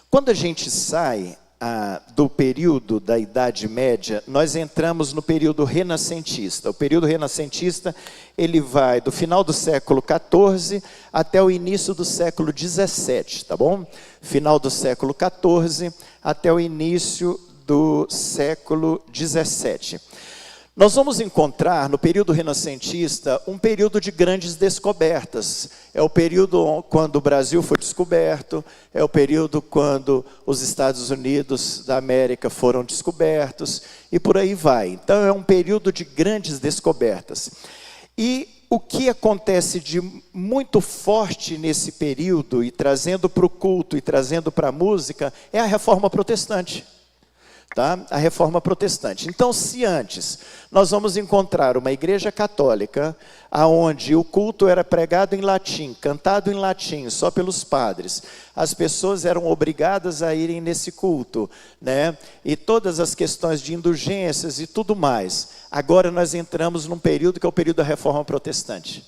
Quando a gente sai do período da Idade Média, nós entramos no período renascentista. O período renascentista, ele vai do final do século XIV até o início do século XVII, tá bom? Final do século XIV até o início do século XVII. Nós vamos encontrar no período renascentista um período de grandes descobertas. É o período quando o Brasil foi descoberto, é o período quando os Estados Unidos da América foram descobertos, e por aí vai. Então é um período de grandes descobertas. E o que acontece de muito forte nesse período, e trazendo para o culto e trazendo para a música, é a Reforma Protestante. Tá? A Reforma Protestante. Então, se antes nós vamos encontrar uma igreja católica, onde o culto era pregado em latim, cantado em latim, só pelos padres, as pessoas eram obrigadas a irem nesse culto, né? E todas as questões de indulgências e tudo mais. Agora nós entramos num período que é o período da Reforma Protestante.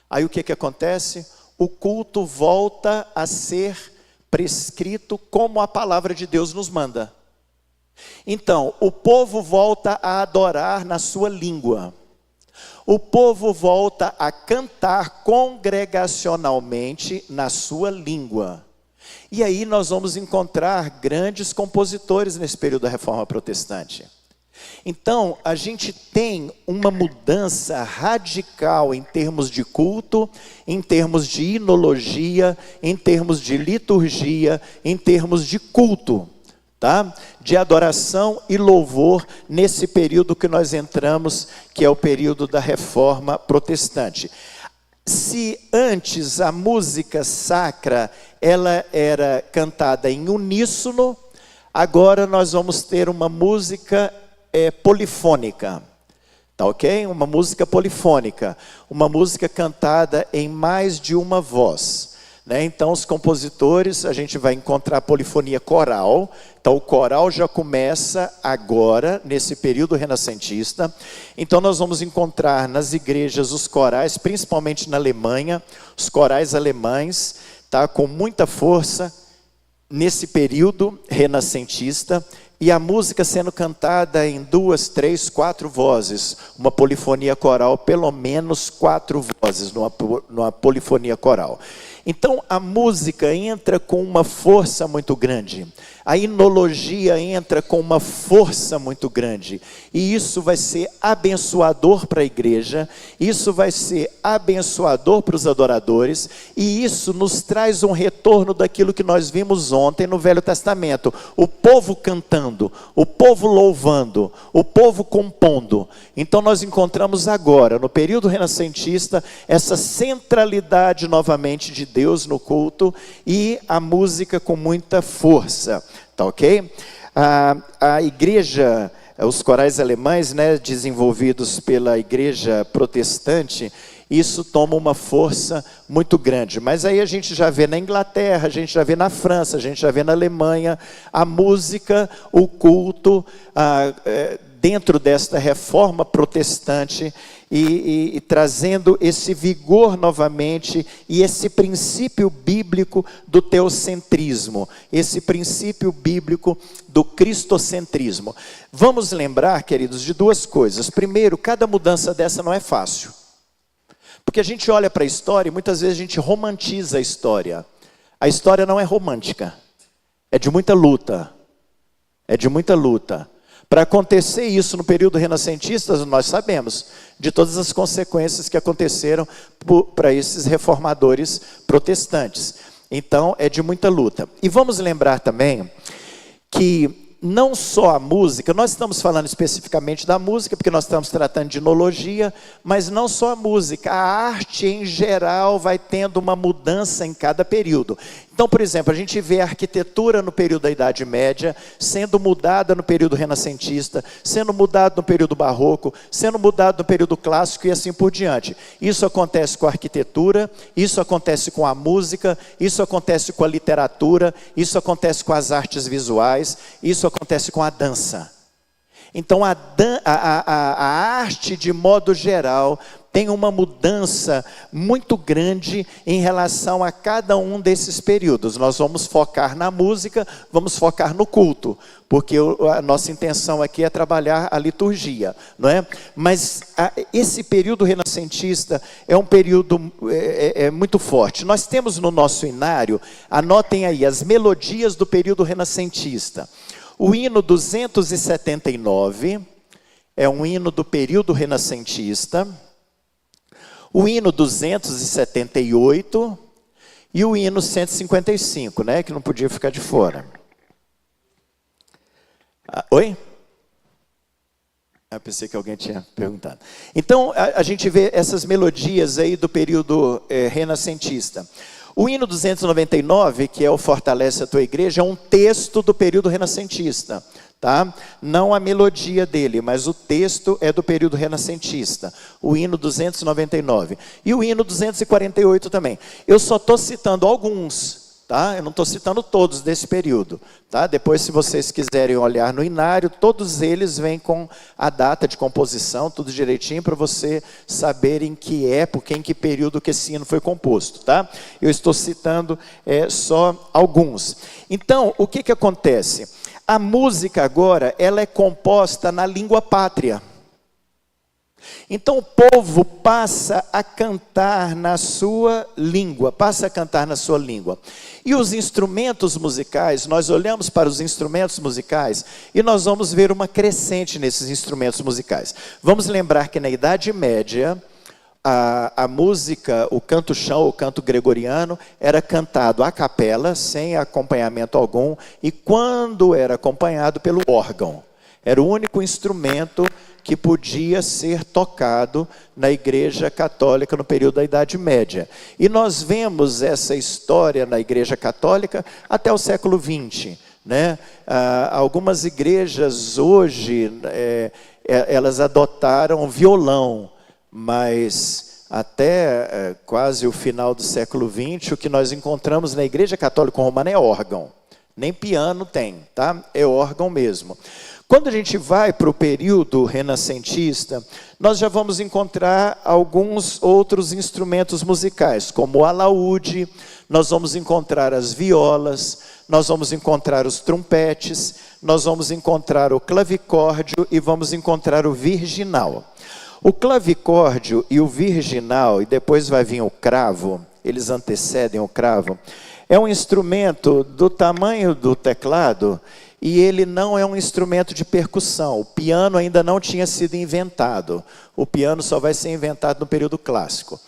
Aí o que acontece? O culto volta a ser prescrito como a palavra de Deus nos manda. Então, o povo volta a adorar na sua língua. O povo volta a cantar congregacionalmente na sua língua. E aí nós vamos encontrar grandes compositores nesse período da Reforma Protestante. Então, a gente tem uma mudança radical em termos de culto, em termos de hinologia, em termos de liturgia, em termos de culto. Tá? De adoração e louvor nesse período que nós entramos, que é o período da Reforma Protestante. Se antes a música sacra ela era cantada em uníssono, agora nós vamos ter uma música polifônica. Tá ok? Uma música polifônica, uma música cantada em mais de uma voz. Então os compositores, a gente vai encontrar a polifonia coral. Então o coral já começa agora, nesse período renascentista. Então nós vamos encontrar nas igrejas os corais, principalmente na Alemanha, os corais alemães, tá, com muita força nesse período renascentista. E a música sendo cantada em 2, 3, 4 vozes. Uma polifonia coral, pelo menos 4 vozes numa polifonia coral. Então a música entra com uma força muito grande. A hinologia entra com uma força muito grande. E isso vai ser abençoador para a igreja. Isso vai ser abençoador para os adoradores. E isso nos traz um retorno daquilo que nós vimos ontem no Velho Testamento. O povo cantando, o povo louvando, o povo compondo. Então nós encontramos agora, no período renascentista, essa centralidade novamente de Deus no culto e a música com muita força. Tá ok? A igreja, os corais alemães, né, desenvolvidos pela igreja protestante, isso toma uma força muito grande. Mas aí a gente já vê na Inglaterra, a gente já vê na França, a gente já vê na Alemanha, a música, o culto, dentro desta reforma protestante, e trazendo esse vigor novamente, e esse princípio bíblico do teocentrismo, esse princípio bíblico do cristocentrismo. Vamos lembrar, queridos, de duas coisas. Primeiro, cada mudança dessa não é fácil. Porque a gente olha para a história e muitas vezes a gente romantiza a história. A história não é romântica, é de muita luta. É de muita luta. Para acontecer isso no período renascentista, nós sabemos de todas as consequências que aconteceram para esses reformadores protestantes. Então, é de muita luta. E vamos lembrar também que não só a música, nós estamos falando especificamente da música, porque nós estamos tratando de hinologia, mas não só a música, a arte em geral vai tendo uma mudança em cada período. Então, por exemplo, a gente vê a arquitetura no período da Idade Média, sendo mudada no período renascentista, sendo mudada no período barroco, sendo mudada no período clássico e assim por diante. Isso acontece com a arquitetura, isso acontece com a música, isso acontece com a literatura, isso acontece com as artes visuais, isso acontece com a dança. Então a arte de modo geral, tem uma mudança muito grande em relação a cada um desses períodos. Nós vamos focar na música, vamos focar no culto, porque a nossa intenção aqui é trabalhar a liturgia, não é? Mas esse período renascentista é um período muito forte. Nós temos no nosso inário, anotem aí, as melodias do período renascentista. O hino 279 é um hino do período renascentista. O hino 278 e o hino 155, né, que não podia ficar de fora. Oi? Eu pensei que alguém tinha perguntado. Então, a gente vê essas melodias aí do período renascentista. O hino 299, que é o Fortalece a Tua Igreja, é um texto do período renascentista. Tá? Não a melodia dele, mas o texto é do período renascentista, o hino 299 e o hino 248 também. Eu só estou citando alguns, tá? Eu não estou citando todos desse período, tá? Depois, se vocês quiserem olhar no inário, todos eles vêm com a data de composição, tudo direitinho, para você saber em que época, em que período que esse hino foi composto, tá? Eu estou citando só alguns. Então, o que acontece? A música agora, ela é composta na língua pátria. Então o povo passa a cantar na sua língua, E os instrumentos musicais, nós olhamos para os instrumentos musicais e nós vamos ver uma crescente nesses instrumentos musicais. Vamos lembrar que na Idade Média, a música, o canto-chão, o canto gregoriano, era cantado a capela, sem acompanhamento algum, e quando era acompanhado pelo órgão. Era o único instrumento que podia ser tocado na Igreja Católica no período da Idade Média. E nós vemos essa história na Igreja Católica até o século XX. Né? Algumas igrejas hoje, elas adotaram violão, mas até quase o final do século XX, o que nós encontramos na Igreja Católica Romana é órgão. Nem piano tem, tá? É órgão mesmo. Quando a gente vai para o período renascentista, nós já vamos encontrar alguns outros instrumentos musicais, como o alaúde, nós vamos encontrar as violas, nós vamos encontrar os trompetes, nós vamos encontrar o clavicórdio e vamos encontrar o virginal. O clavicórdio e o virginal, e depois vai vir o cravo, eles antecedem o cravo, é um instrumento do tamanho do teclado e ele não é um instrumento de percussão. O piano ainda não tinha sido inventado. O piano só vai ser inventado no período clássico.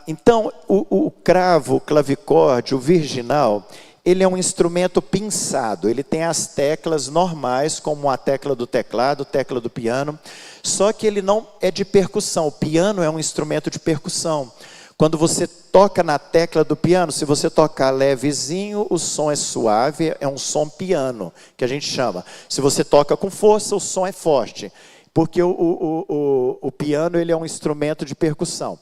Então, o cravo, o clavicórdio, o virginal, ele é um instrumento pinçado. Ele tem as teclas normais, como a tecla do teclado, tecla do piano, só que ele não é de percussão. O piano é um instrumento de percussão. Quando você toca na tecla do piano, se você tocar levezinho, o som é suave, é um som piano, que a gente chama. Se você toca com força, o som é forte, porque o piano ele é um instrumento de percussão.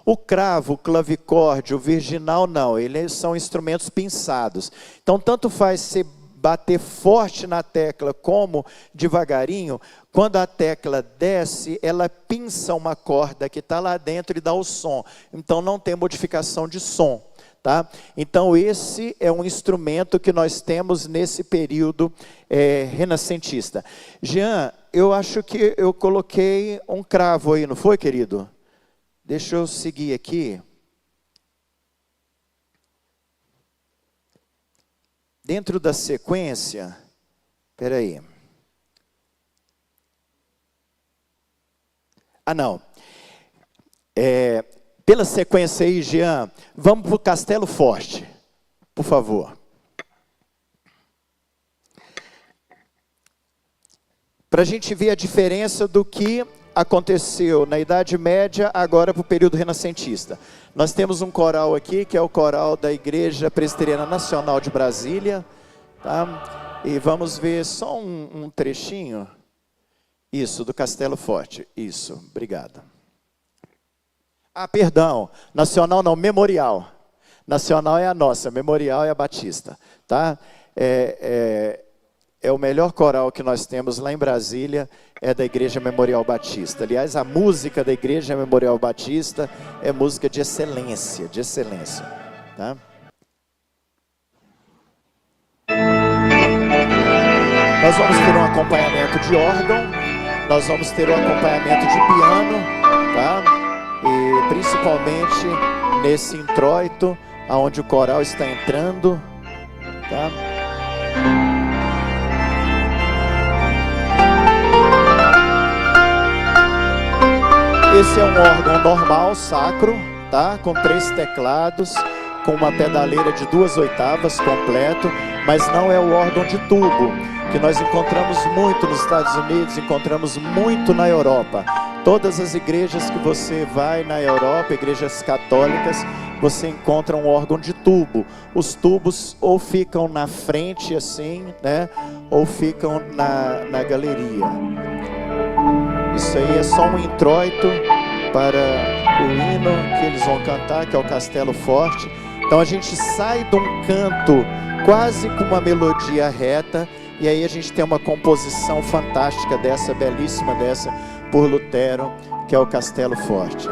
O cravo, o clavicórdio, o virginal não, eles são instrumentos pinçados. Então, tanto faz você bater forte na tecla como devagarinho, quando a tecla desce, ela pinça uma corda que está lá dentro e dá o som. Então não tem modificação de som. Tá? Então esse é um instrumento que nós temos nesse período renascentista. Jean, eu acho que eu coloquei um cravo aí, não foi, querido? Deixa eu seguir aqui. Dentro da sequência, espera aí. Não. Pela sequência aí, Jean, vamos para o Castelo Forte, por favor. Para a gente ver a diferença do que aconteceu na Idade Média, agora para o período renascentista. Nós temos um coral aqui, que é o coral da Igreja Presbiteriana Nacional de Brasília, tá? E vamos ver só um trechinho. Isso, do Castelo Forte. Isso, obrigado. Perdão, Nacional não, Memorial. Nacional é a nossa, Memorial é a Batista, tá? é o melhor coral que nós temos lá em Brasília, é da Igreja Memorial Batista. Aliás, a música da Igreja Memorial Batista é música de excelência, tá? Nós vamos ter um acompanhamento de órgão, nós vamos ter um acompanhamento de piano, tá? E principalmente nesse introito, aonde o coral está entrando, tá? Esse é um órgão normal, sacro, tá? Com 3 teclados, com uma pedaleira de 2 oitavas completo, mas não é o órgão de tubo, que nós encontramos muito nos Estados Unidos, encontramos muito na Europa. Todas as igrejas que você vai na Europa, igrejas católicas, você encontra um órgão de tubo. Os tubos ou ficam na frente assim, né? Ou ficam na galeria. Isso aí é só um introito para o hino que eles vão cantar, que é o Castelo Forte. Então a gente sai de um canto quase com uma melodia reta, e aí a gente tem uma composição fantástica dessa, belíssima dessa, por Lutero, que é o Castelo Forte.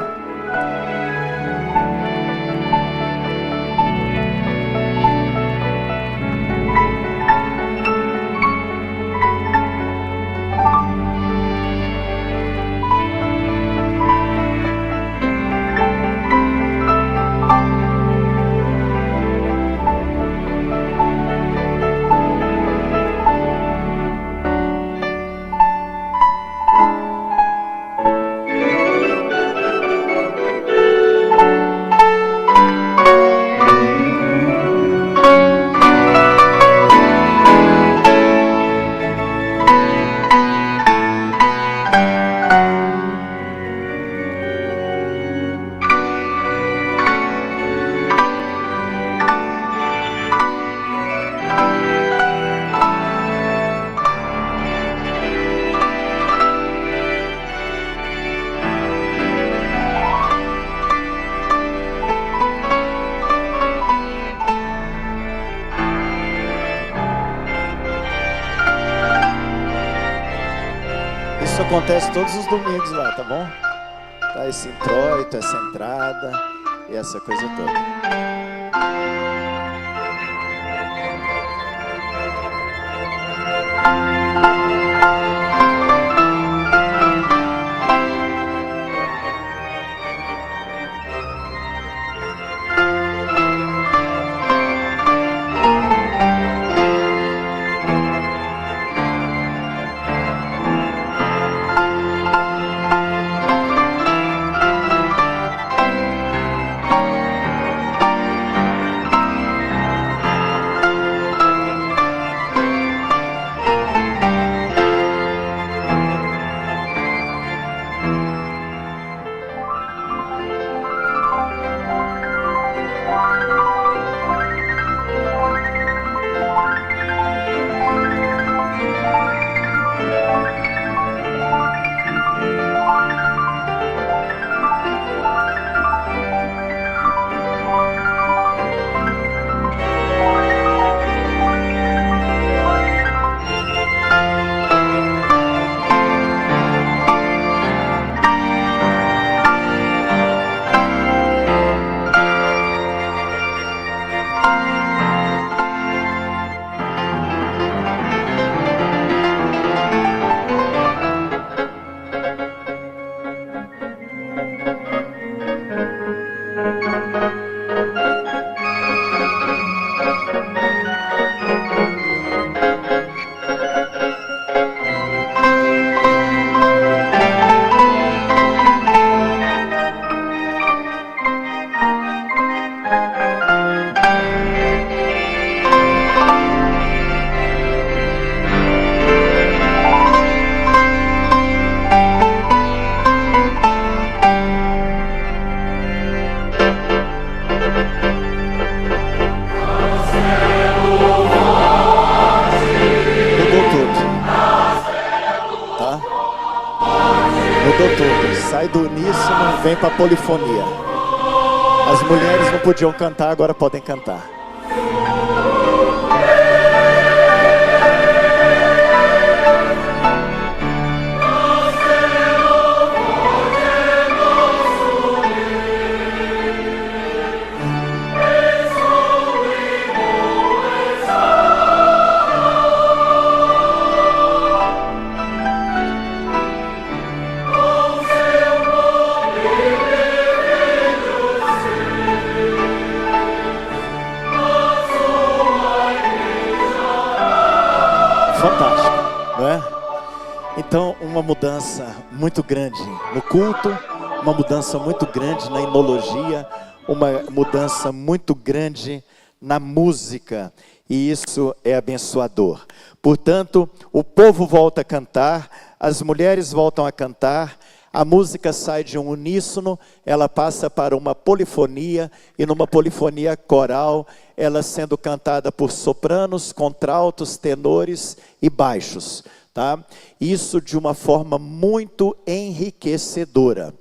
Isso acontece todos os domingos lá, tá bom? Tá, esse introito, essa entrada e essa coisa toda. Mudou tudo, sai do uníssono, vem para a polifonia. As mulheres não podiam cantar, agora podem cantar. Então, uma mudança muito grande no culto, uma mudança muito grande na enologia, uma mudança muito grande na música, e isso é abençoador. Portanto, o povo volta a cantar, as mulheres voltam a cantar, a música sai de um uníssono, ela passa para uma polifonia, e numa polifonia coral, ela sendo cantada por sopranos, contraltos, tenores e baixos. Tá? Isso de uma forma muito enriquecedora.